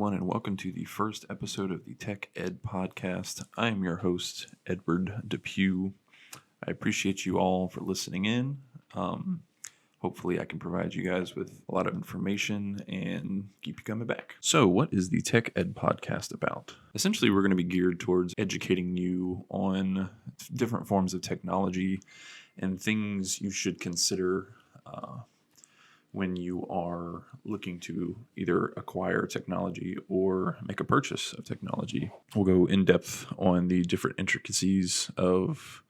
everyone, and welcome to the first episode of the Tech Ed Podcast. I am your host, Edward Depew. I appreciate you all for listening in. Hopefully I can provide you guys with a lot of information and keep you coming back. So what is the Tech Ed Podcast about? Essentially, we're going to be geared towards educating you on different forms of technology and things you should consider when you are looking to either acquire technology or make a purchase of technology. We'll go in depth on the different intricacies of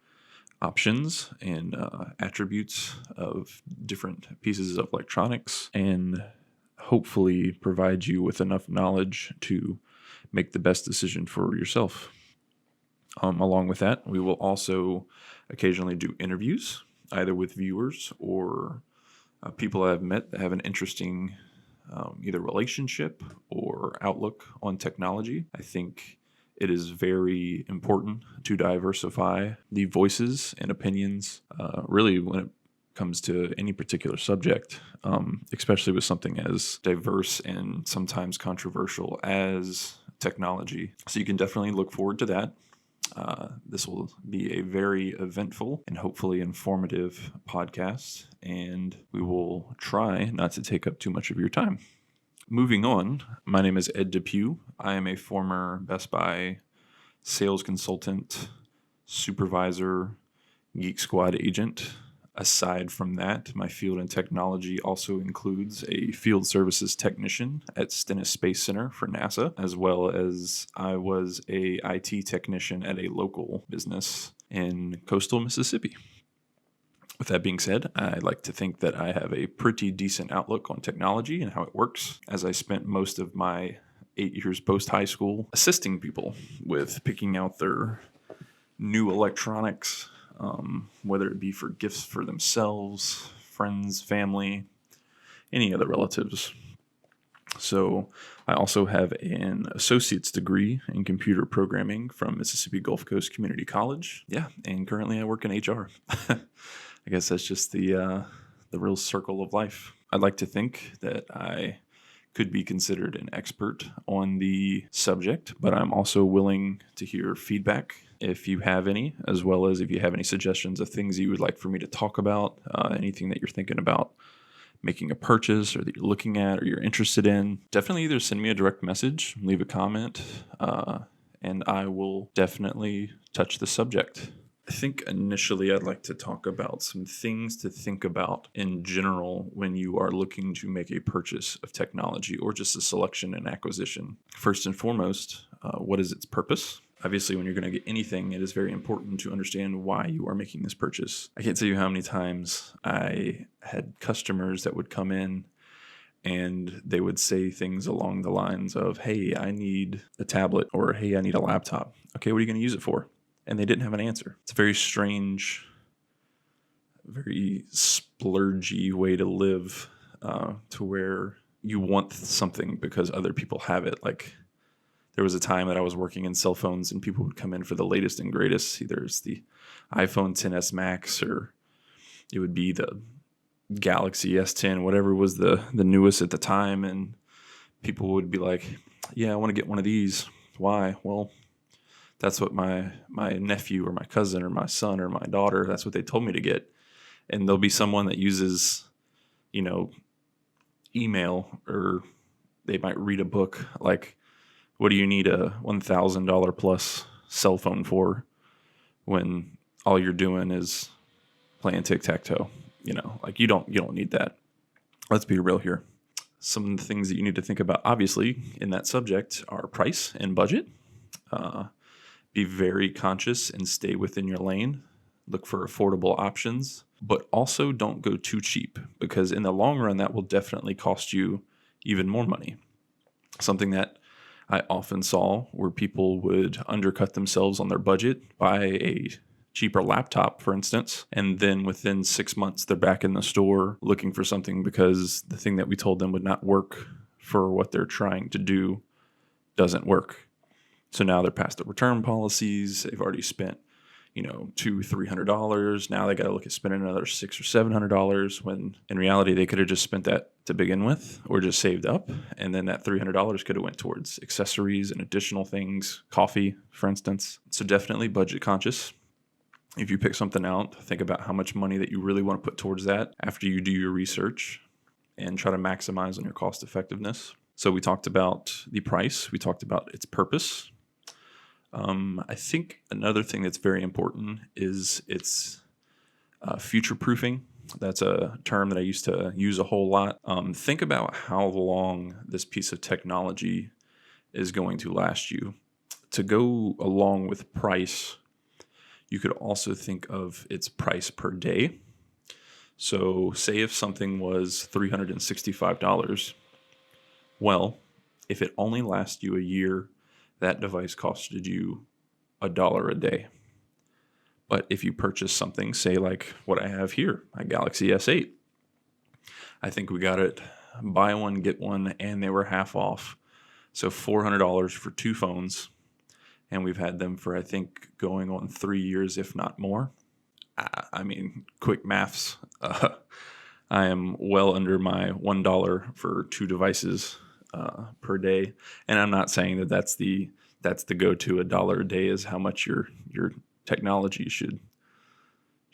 options and attributes of different pieces of electronics, and hopefully provide you with enough knowledge to make the best decision for yourself. Along with that, we will also occasionally do interviews, either with viewers or people I've met that have an interesting either relationship or outlook on technology. I think it is very important to diversify the voices and opinions, really when it comes to any particular subject, especially with something as diverse and sometimes controversial as technology. So you can definitely look forward to that. This will be a very eventful and hopefully informative podcast, and we will try not to take up too much of your time. Moving on, my name is Ed Depew. I am a former Best Buy sales consultant, supervisor, Geek Squad agent. Aside from that, my field in technology also includes a field services technician at Stennis Space Center for NASA, as well as I was a IT technician at a local business in coastal Mississippi. With that being said, I like to think that I have a pretty decent outlook on technology and how it works, as I spent most of my 8 years post-high school assisting people with picking out their new electronics, whether it be for gifts for themselves, friends, family, any other relatives. So I also have an associate's degree in computer programming from Mississippi Gulf Coast Community College. Yeah, and currently I work in HR. I guess that's just the real circle of life. I'd like to think that I could be considered an expert on the subject, but I'm also willing to hear feedback if you have any, as well as if you have any suggestions of things you would like for me to talk about, anything that you're thinking about making a purchase or that you're looking at or you're interested in. Definitely either send me a direct message, leave a comment, and I will definitely touch the subject. I think initially I'd like to talk about some things to think about in general when you are looking to make a purchase of technology or just a selection and acquisition. First and foremost, what is its purpose? Obviously, when you're going to get anything, it is very important to understand why you are making this purchase. I can't tell you how many times I had customers that would come in and they would say things along the lines of, "Hey, I need a tablet," or "Hey, I need a laptop." Okay, what are you going to use it for? And they didn't have an answer. It's a very strange, very splurgy way to live, to where you want something because other people have it. Like, there was a time that I was working in cell phones and people would come in for the latest and greatest. Either it's the iPhone XS Max or it would be the Galaxy S10, whatever was the newest at the time. And people would be like, "Yeah, I want to get one of these." Why? Well, that's what my nephew or my cousin or my son or my daughter, that's what they told me to get. And there'll be someone that uses, email, or they might read a book. Like, what do you need a $1,000 plus cell phone for when all you're doing is playing tic-tac-toe? Like you don't need that. Let's be real here. Some of the things that you need to think about, obviously, in that subject are price and budget. Be very conscious and stay within your lane. Look for affordable options, but also don't go too cheap, because in the long run, that will definitely cost you even more money. Something that I often saw where people would undercut themselves on their budget, buy a cheaper laptop, for instance, and then within 6 months, they're back in the store looking for something because the thing that we told them would not work for what they're trying to do doesn't work. So now they're past the return policies. They've already spent, $200-$300. Now they got to look at spending another $600 or $700 when in reality they could have just spent that to begin with, or just saved up, and then that $300 could have went towards accessories and additional things, coffee, for instance. So definitely budget conscious. If you pick something out, think about how much money that you really want to put towards that after you do your research, and try to maximize on your cost effectiveness. So we talked about the price. We talked about its purpose. I think another thing that's very important is its future-proofing. That's a term that I used to use a whole lot. Think about how long this piece of technology is going to last you. To go along with price, you could also think of its price per day. So say if something was $365, well, if it only lasts you a year, that device costed you $1 a day. But if you purchase something, say like what I have here, my Galaxy S8, I think we got it buy one, get one, and they were half off. So $400 for two phones. And we've had them for, I think, going on 3 years, if not more. I mean, quick maths. I am well under my $1 for two devices per day. And I'm not saying that that's the go-to. $1 a day is how much your technology should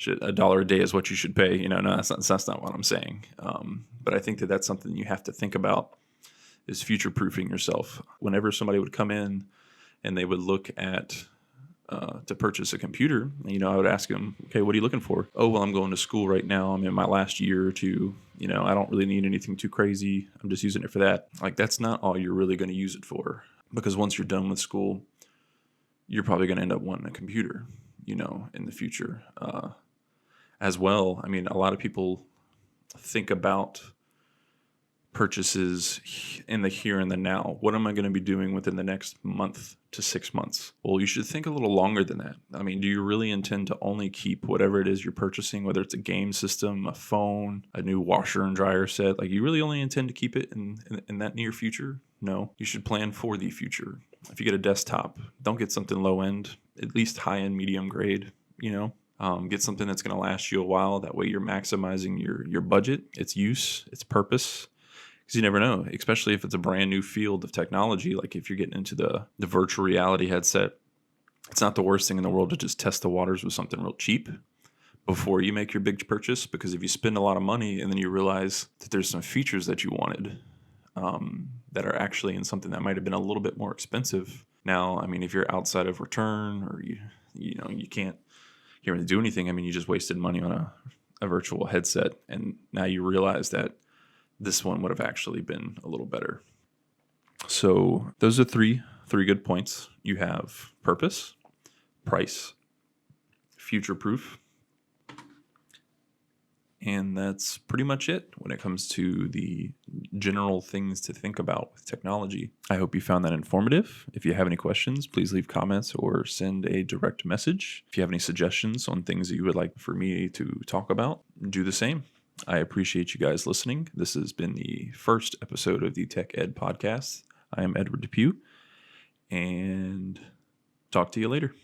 $1 a day is what you should pay. No, that's not what I'm saying. But I think that that's something you have to think about, is future-proofing yourself. Whenever somebody would come in and they would look at to purchase a computer, I would ask them, okay, what are you looking for? Oh, well, I'm going to school right now. I'm in my last year or two. I don't really need anything too crazy. I'm just using it for that. Like, that's not all you're really going to use it for, because once you're done with school, you're probably going to end up wanting a computer, in the future as well. I mean, a lot of people think about purchases in the here and the now. What am I going to be doing within the next month to 6 months? Well, you should think a little longer than that. I mean, do you really intend to only keep whatever it is you're purchasing, whether it's a game system, a phone, a new washer and dryer set? Like, you really only intend to keep it in that near future? No, you should plan for the future. If you get a desktop, don't get something low end, at least high end, medium grade, get something that's going to last you a while. That way you're maximizing your budget, its use, its purpose. Because you never know, especially if it's a brand new field of technology. Like if you're getting into the virtual reality headset, it's not the worst thing in the world to just test the waters with something real cheap before you make your big purchase. Because if you spend a lot of money and then you realize that there's some features that you wanted that are actually in something that might have been a little bit more expensive. Now, I mean, if you're outside of return, or you can't really do anything, I mean, you just wasted money on a virtual headset, and now you realize that this one would have actually been a little better. So those are three good points. You have purpose, price, future-proof, and that's pretty much it when it comes to the general things to think about with technology. I hope you found that informative. If you have any questions, please leave comments or send a direct message. If you have any suggestions on things that you would like for me to talk about, do the same. I appreciate you guys listening. This has been the first episode of the Tech Ed Podcast. I am Edward Depew, and talk to you later.